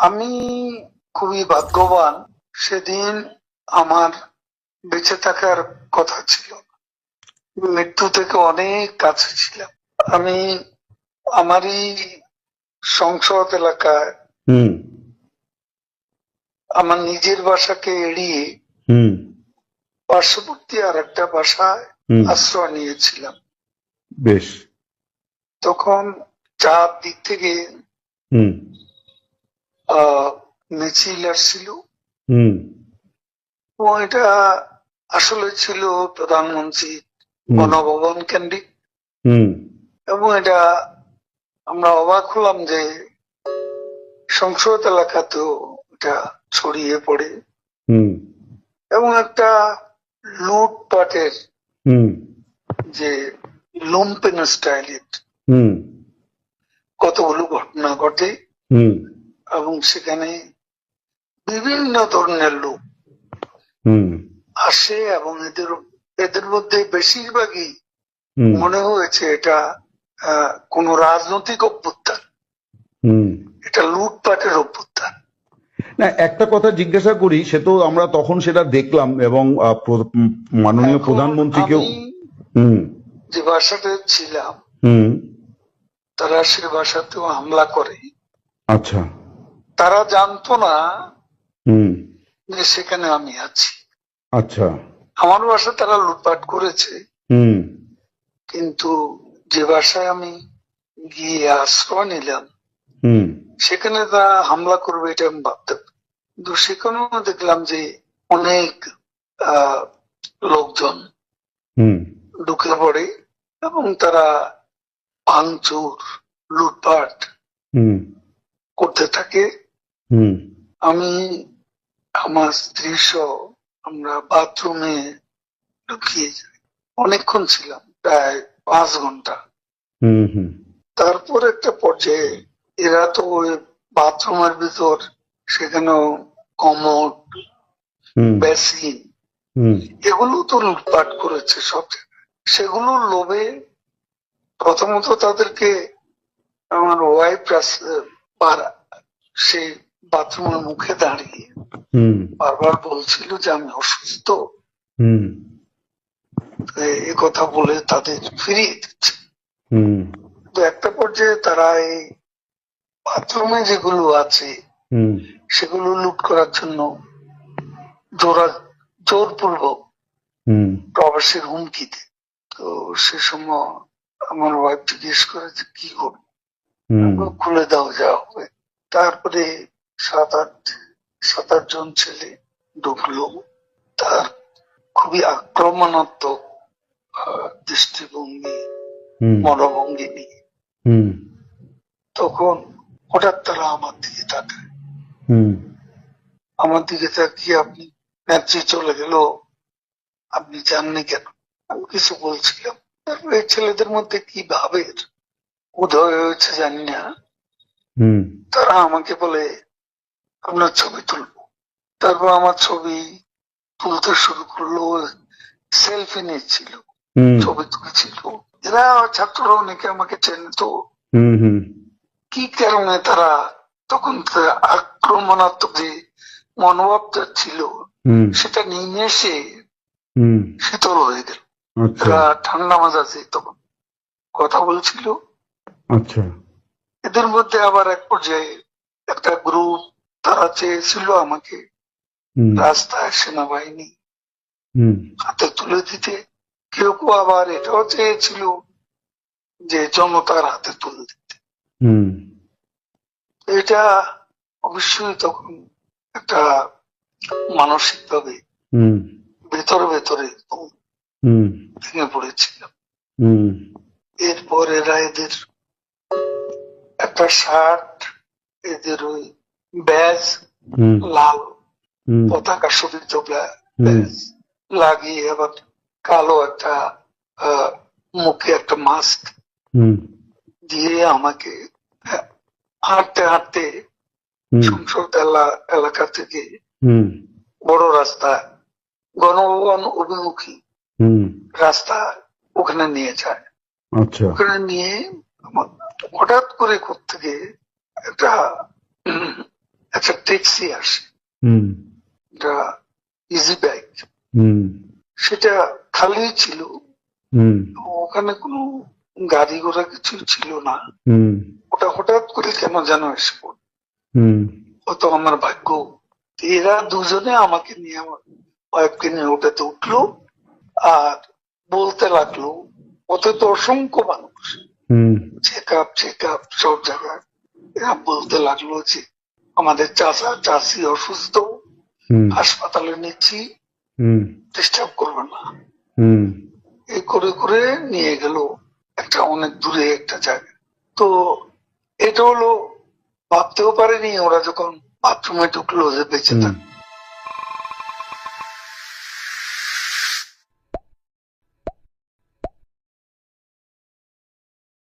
আমি খুবই ভাগ্যবান। সেদিন আমার বেঁচে থাকার কথা ছিল, মৃত্যু থেকে অনেক কাছে ছিলাম। আমি আমারই সংসদ এলাকায় আমার নিজের বাসাকে এড়িয়ে পার্শ্ববর্তী আর একটা বাসায় আশ্রয় নিয়েছিলাম। বেশ। তখন চার দিক থেকে মিছিল আসছিল এবং এটা আসলে ছিল প্রধানমন্ত্রী গণভবন কেন্দ্রিক, এবং এটা আমরা অবাক হলাম যে সংসদ এলাকাতেও এটা ছড়িয়ে পড়ে এবং একটা লুটপাটের যে লুম্পেন স্টাইলের কতগুলো ঘটনা ঘটে এবং সেখানে বিভিন্ন ধরনের লোক আসে এবং এদের মধ্যে বেশিরভাগই মনে হয়েছে এটা কোন রাজনৈতিক অভ্যুত্থান, এটা লুটপাটের অভ্যুত্থান। না, একটা কথা জিজ্ঞাসা করি, সে তো আমরা তখন সেটা দেখলাম এবং মাননীয় প্রধানমন্ত্রীকেও যে বাসাতে ছিলাম তারা সে বাসাতেও হামলা করে। আচ্ছা। তারা জানতো না যে সেখানে আমি আছি। আচ্ছা। আমার বাসা তারা লুটপাট করেছে, কিন্তু যে বাসায় আমি গিয়ে আশ্রয় নিলাম সেখানে তারা হামলা করবে এটা আমি ভাবতাম। কিন্তু সেখানেও দেখলাম যে অনেক লোকজন ঢুকে পড়ে এবং তারা ভাঙচুর লুটপাট করতে থাকে। আমি আমার স্ত্রী সহ আমরা বাথরুমে ঢুকিয়ে যাই, অনেকক্ষণ ছিলাম, প্রায় 5 ঘন্টা। তারপর একটা পর্যায়ে এরা তো ওই বাথরুমের ভিতর সেখানেও কমোড, বেসিন এগুলো তো লুটপাট করেছে সব জায়গায়। সেগুলোর লোভে প্রথমত তাদেরকে আমার ওয়াইফ সেই বাথরুমের মুখে দাঁড়িয়ে বারবার বলছিল যে আমি অসুস্থ, এ কথা বলে তাদের ফিরিয়ে দিচ্ছে। তো একটা পর্যায়ে তারা এই বাথরুমে যেগুলো আছে সেগুলো লুট করার জন্য জোরপূর্বক প্রবাসীর হুমকি দেয়। তো সে সময় আমার ওয়াইফ জিজ্ঞেস করে যে কি করবো, খুলে দাও যা হবে। তারপরে 7-8 জন ছেলে ঢুকলো, তার খুবই আক্রমণাত্মক দৃষ্টিভঙ্গি মনোভঙ্গি নিয়ে। তখন হঠাৎ তারা আমার দিকে তাকায়, আমার দিকে তাকিয়ে আপনি নেত্রী চলে গেল, আপনি জাননি কেন? আমি কিছু বলছিলাম। তারপরে ছেলেদের মধ্যে কি ভাবের উদয় হয়েছে জানি না, তারা আমাকে বলে আপনার ছবি তুলবো। তারপর আমার ছবি তুলতে শুরু করলো, সেলফি নিচ্ছিল, ছবি তুলছিল। এরা ছাত্ররা অনেকে আমাকে চেনে, তো কি কারণে তারা তখন আক্রমণাত্মক যে মনোভাবটা ছিল সেটা নিয়ে এসে শীতল হয়ে গেল। এরা ঠান্ডা মাজাজে তখন কথা বলছিল। এদের মধ্যে আবার এক পর্যায়ে একটা গ্রুপ তারা চেয়েছিল আমাকে রাস্তায় সেনাবাহিনী হাতে তুলে দিতে। কেউ কেউ আবার এটাও চেয়েছিল যে জনতার হাতে তুলে দিতে। এটা অবশ্যই তখন একটা মানসিক ভাবে ভেতরে ভেতরে ভেঙে পড়েছিলাম। এরপর এরা এদের একটা শার্ট, এদের ওই ব্যাজ, লাল পতাকা শোভিত ব্যাজ লাগিয়ে আবার কালো একটা মুখে একটা মাস্ক দিয়ে আমাকে হাঁটতে হাঁটতে সংসদ এলাকা থেকে বড় রাস্তা, গণভবন অভিমুখী রাস্তা, ওখানে নিয়ে যায়। ওখানে নিয়ে হঠাৎ করে কোত্থেকে একটা ট্যাক্সি আসে, হুম একটা ইজি বাইক, হুম সেটা খালি ছিল, হুম ওখানে কোনো গাড়ি ঘোড়া কিছু ছিল না। হুম ওটা হঠাৎ করে কেন যেন এসে পড়ল, হুম হয়তো আমার ভাগ্য। এরা দুজনে আমাকে নিয়ে, আমার ওয়াইফকে নিয়ে ওটাতে উঠলো আর বলতে লাগলো, ওতে তো অসংখ্য মানুষ, হুম চেক আপ সব জায়গায়। এরা বলতে লাগলো যে আমাদের চাচা চাচি অসুস্থ, হুম হাসপাতালে নিচ্ছি, হুম ডিস্টার্ব করবে না। হুম এই করে করে নিয়ে গেল একটা অনেক দূরে একটা জায়গা। তো এটা হলো, ভাবতেও পারেনি ওরা যখন বাথরুমে ঢুকলো যে বেঁচে হুম থাকবে।